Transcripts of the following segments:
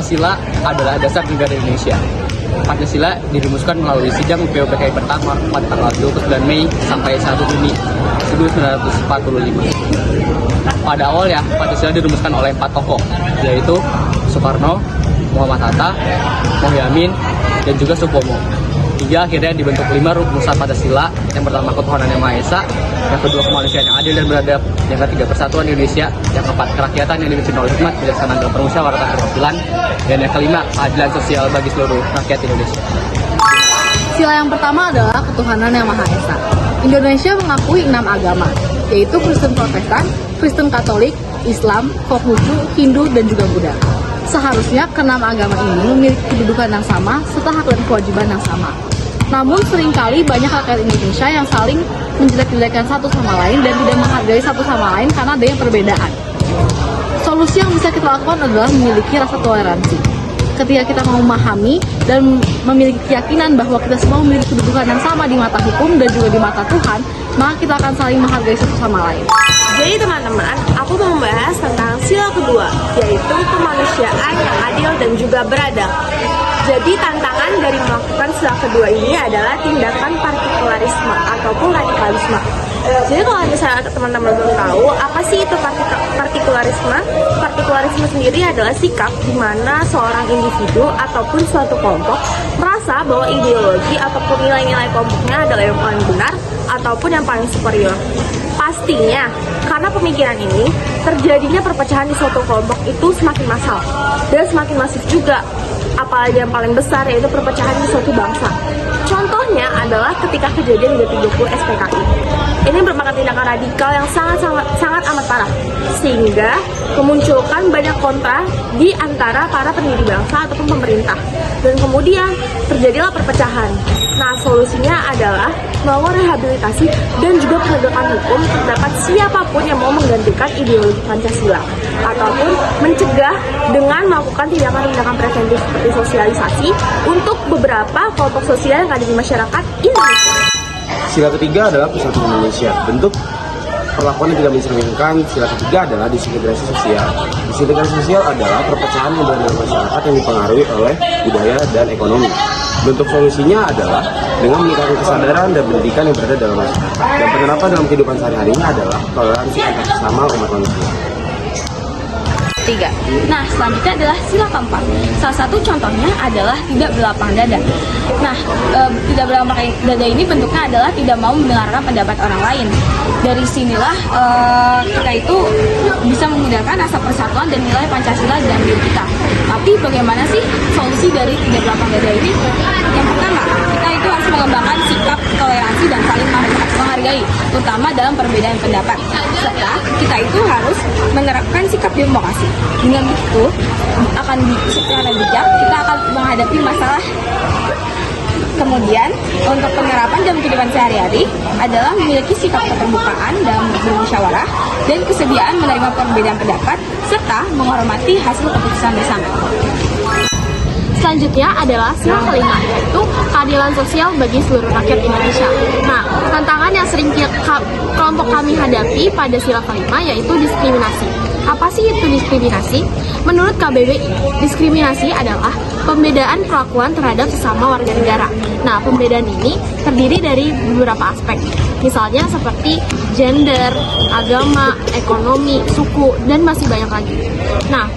Pancasila adalah dasar negara Indonesia. Pancasila dirumuskan melalui sidang PUPKI pertama pada tanggal 29 Mei sampai 1 Juni 1945. Pada awalnya, Pancasila dirumuskan oleh 4 tokoh, yaitu Soekarno, Muhammad Hatta, Mohyamin, dan juga Supomo. Hingga akhirnya dibentuk 5 rumusan Pancasila. Yang pertama, ketuhanan yang Maha Esa. Yang kedua, kemanusiaan yang adil dan beradab. Yang ketiga, persatuan Indonesia. Yang keempat, kerakyatan yang dipimpin oleh hikmat berdasarkan agama permusyawaratan perwakilan. Dan yang kelima, keadilan sosial bagi seluruh rakyat Indonesia. Sila yang pertama adalah ketuhanan yang Maha Esa. Indonesia mengakui 6 agama, yaitu Kristen Protestan, Kristen Katolik, Islam, Konghucu, Hindu, dan juga Buddha. Seharusnya keenam agama ini memiliki kedudukan yang sama serta hak dan kewajiban yang sama. Namun seringkali banyak rakyat Indonesia yang saling menjelek-jelekan satu sama lain dan tidak menghargai satu sama lain karena adanya perbedaan. Solusi yang bisa kita lakukan adalah memiliki rasa toleransi. Ketika kita mau memahami dan memiliki keyakinan bahwa kita semua memiliki kedudukan yang sama di mata hukum dan juga di mata Tuhan, maka kita akan saling menghargai satu sama lain. Jadi teman-teman, aku mau membahas tentang sila kedua, yaitu kemanusiaan yang adil dan juga beradab. Jadi tantangan dari melakukan sila kedua ini adalah tindakan partikularisme ataupun radikalisme. Jadi kalau misalnya teman-teman belum tahu, apa sih itu partikularisme? Partikularisime sendiri adalah sikap di mana seorang individu ataupun suatu kelompok merasa bahwa ideologi ataupun nilai-nilai kelompoknya adalah yang paling benar ataupun yang paling superior. Pastinya, karena pemikiran ini, terjadinya perpecahan di suatu kelompok itu semakin massal dan semakin masif juga. Apalagi yang paling besar yaitu perpecahan di suatu bangsa. Contohnya adalah ketika kejadian G30 SPKI. Ini merupakan tindakan radikal yang sangat amat parah, sehingga memunculkan banyak kontra di antara para pendiri bangsa ataupun pemerintah. Dan kemudian terjadilah perpecahan. Nah, solusinya adalah melakukan rehabilitasi dan juga penegakan hukum terhadap siapapun yang mau menggantikan ideologi Pancasila, ataupun mencegah dengan melakukan tindakan-tindakan preventif seperti sosialisasi untuk beberapa kelompok sosial yang ada di masyarakat Indonesia. Sila ketiga adalah persatuan Indonesia. Bentuk perlakuan yang tidak mencerminkan sila ketiga adalah disintegrasi sosial. Disintegrasi sosial adalah perpecahan yang berada dalam masyarakat yang dipengaruhi oleh budaya dan ekonomi. Bentuk solusinya adalah dengan meningkatkan kesadaran dan pendidikan yang berada dalam masyarakat. Dan penerapan dalam kehidupan sehari-harinya adalah toleransi antar sesama umat manusia. 3. Nah, selanjutnya adalah sila keempat. Salah satu contohnya adalah tidak berlapang dada. Nah, tidak berlapang dada ini bentuknya adalah tidak mau mendengarkan pendapat orang lain. Dari sinilah kita itu bisa menggunakan rasa persatuan dan nilai Pancasila dalam diri kita. Tapi bagaimana sih solusi dari tidak berlapang dada ini? Yang pertama, kita itu harus mengembangkan sikap toleransi dan saling menghargai, terutama dalam perbedaan pendapat. Serta kita itu harus menerapkan sikap demokrasi. Dengan begitu, secara bijak kita akan menghadapi masalah. Kemudian, untuk penerapan dalam kehidupan sehari-hari adalah memiliki sikap keterbukaan dalam bermusyawarah dan kesediaan menerima perbedaan pendapat serta menghormati hasil keputusan bersama. Selanjutnya adalah sila kelima, yaitu keadilan sosial bagi seluruh rakyat Indonesia. Nah, tantangan yang sering kelompok kami hadapi pada sila kelima yaitu diskriminasi. Apa sih itu diskriminasi? Menurut KBBI, diskriminasi adalah pembedaan perlakuan terhadap sesama warga negara. Nah, pembedaan ini terdiri dari beberapa aspek, misalnya seperti gender, agama, ekonomi, suku, dan masih banyak lagi. Nah,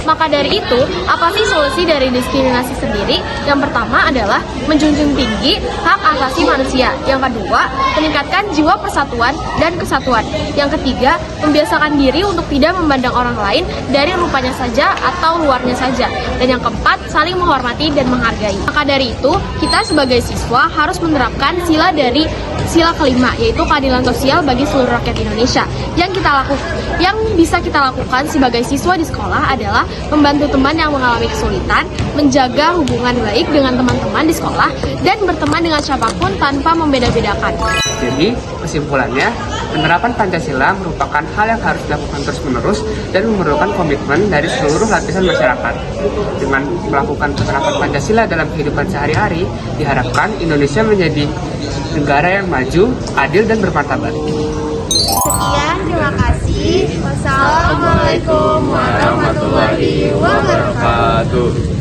maka dari itu, apa sih solusi dari diskriminasi sendiri? Yang pertama adalah menjunjung tinggi hak asasi manusia. Yang kedua, meningkatkan jiwa persatuan dan kesatuan. Yang ketiga, membiasakan diri untuk tidak memandang orang lain dari rupanya saja atau luarnya saja. Dan yang keempat, saling menghormati dan menghargai. Maka dari itu, kita sebagai siswa harus menerapkan sila kelima, yaitu keadilan sosial bagi seluruh rakyat Indonesia. Yang bisa kita lakukan sebagai siswa di sekolah adalah membantu teman yang mengalami kesulitan, menjaga hubungan baik dengan teman-teman di sekolah, dan berteman dengan siapapun tanpa membeda-bedakan. Jadi, kesimpulannya, penerapan Pancasila merupakan hal yang harus dilakukan terus-menerus dan memerlukan komitmen dari seluruh lapisan masyarakat. Dengan melakukan penerapan Pancasila dalam kehidupan sehari-hari, diharapkan Indonesia menjadi negara yang maju, adil, dan bermartabat. Sekian, terima kasih. Wassalamualaikum warahmatullahi wabarakatuh.